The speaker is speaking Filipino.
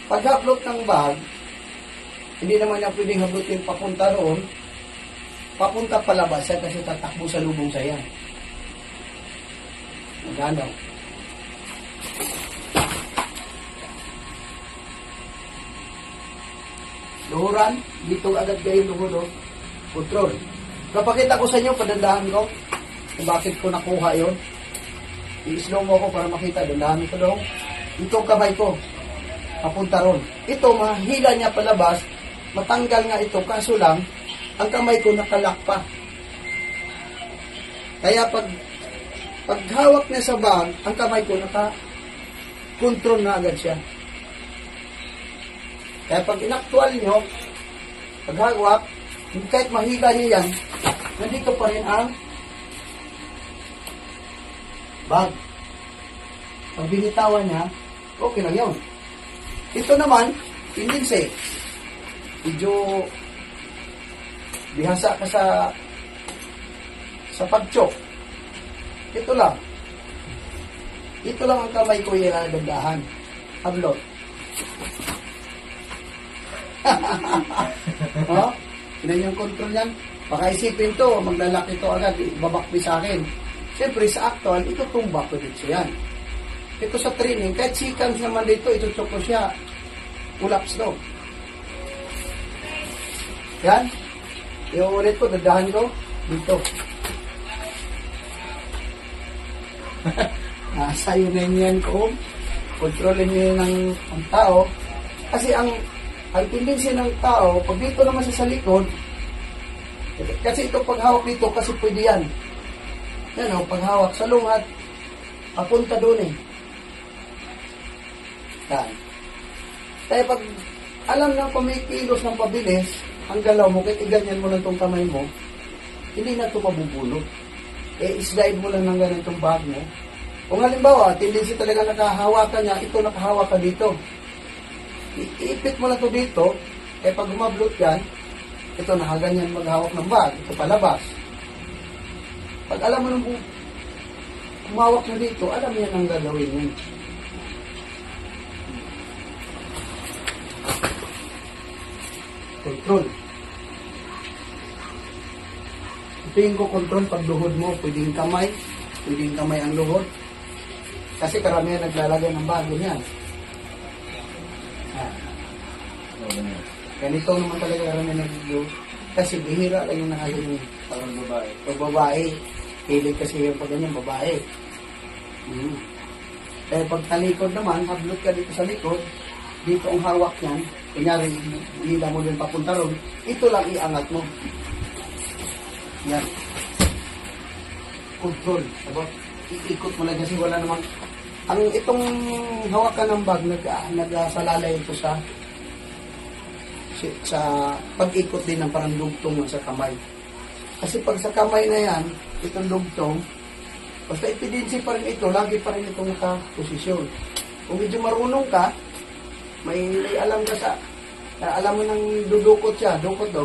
Pag-hablot ng bag, hindi naman niya pwedeng hablutin papunta roon, papunta palabas siya kasi tatakbo sa lubong siya yan. Magano? Luhuran, dito agad kayo luhod, oh. Control. Napakita ko sa inyo, padandahan ko, kung bakit ko nakuha yon. I-slow mo ko para makita, dandahan ko daw. Itong kamay ko, papunta ron. Ito, mahila niya palabas, matanggal nga ito, kaso lang, ang kamay ko nakalak pa. Kaya pag hawak niya sa bag, ang kamay ko naka-control na agad siya. Kaya pag inaktual nyo, pag hawak, kahit mahila niya yan, nandito pa rin ang bag. Pag binitawan niya, okay lang yun. Ito naman, tendency. Medyo bihasa ka sa pag-chok. Ito lang. Ito lang ang kamay ko yung dandahan. Hablot. Oh, yun yung control yan. Baka isipin to, maglalaki to agad, babakbi sa akin. Siyempre, sa actual, ito tumbak ko dito yan. Ito sa training, kahit seconds naman dito, itutok ko siya. Pull-ups daw. Yan. Yung ulit ko, dadahan ko, dito. Sa'yo na yan ko. Kontrolin nyo ng tao. Kasi ang tendency ng tao, pag dito naman siya sa likod, kasi ito paghawak dito, kasi pwede yan. Yan o, paghawak sa lungat, papunta doon eh. Yan. Kaya pag alam na pumikilos ng pabilis, ang galaw mo, kahit iganyan mo lang itong kamay mo, hindi na ito mabubulot. I-slide mo lang ng ganitong bag mo. Kung halimbawa, tendency talaga nakahawakan niya, ito nakahawak ka dito. Iipit mo na ito dito, pag gumablot yan, ito nakaganyan maghawak ng bag, ito palabas. Pag alam mo nung kumawak na dito, alam yan ang gagawin mo. Control. Tingin ko control pag luhod mo, pwedeng kamay ang luhod. Kasi karamihan naglalagay ng bago niyan. Ganito naman talaga karamihan nagluhod. Kasi bihira lang yung nakaganyan. Parang babae. O babae, hilig kasi yung pag ganyan, babae. Eh pag talikod naman, hablot ka dito sa likod, dito ang hawak niyan, kunyari, hila mo din papunta ron, ito lang iangat mo. Yan. Control. Sabot, iikot mo lang kasi wala namang, ang itong hawakan ng bag, nagsalalay ito sa pag-ikot din ng parang dugtong sa kamay. Kasi pag sa kamay na yan, itong dugtong, basta ipidinsi pa rin ito, lagi pa rin itong nakaposisyon. Kung medyo marunong ka, may alam ka alam mo nang dudukot siya, dukot daw.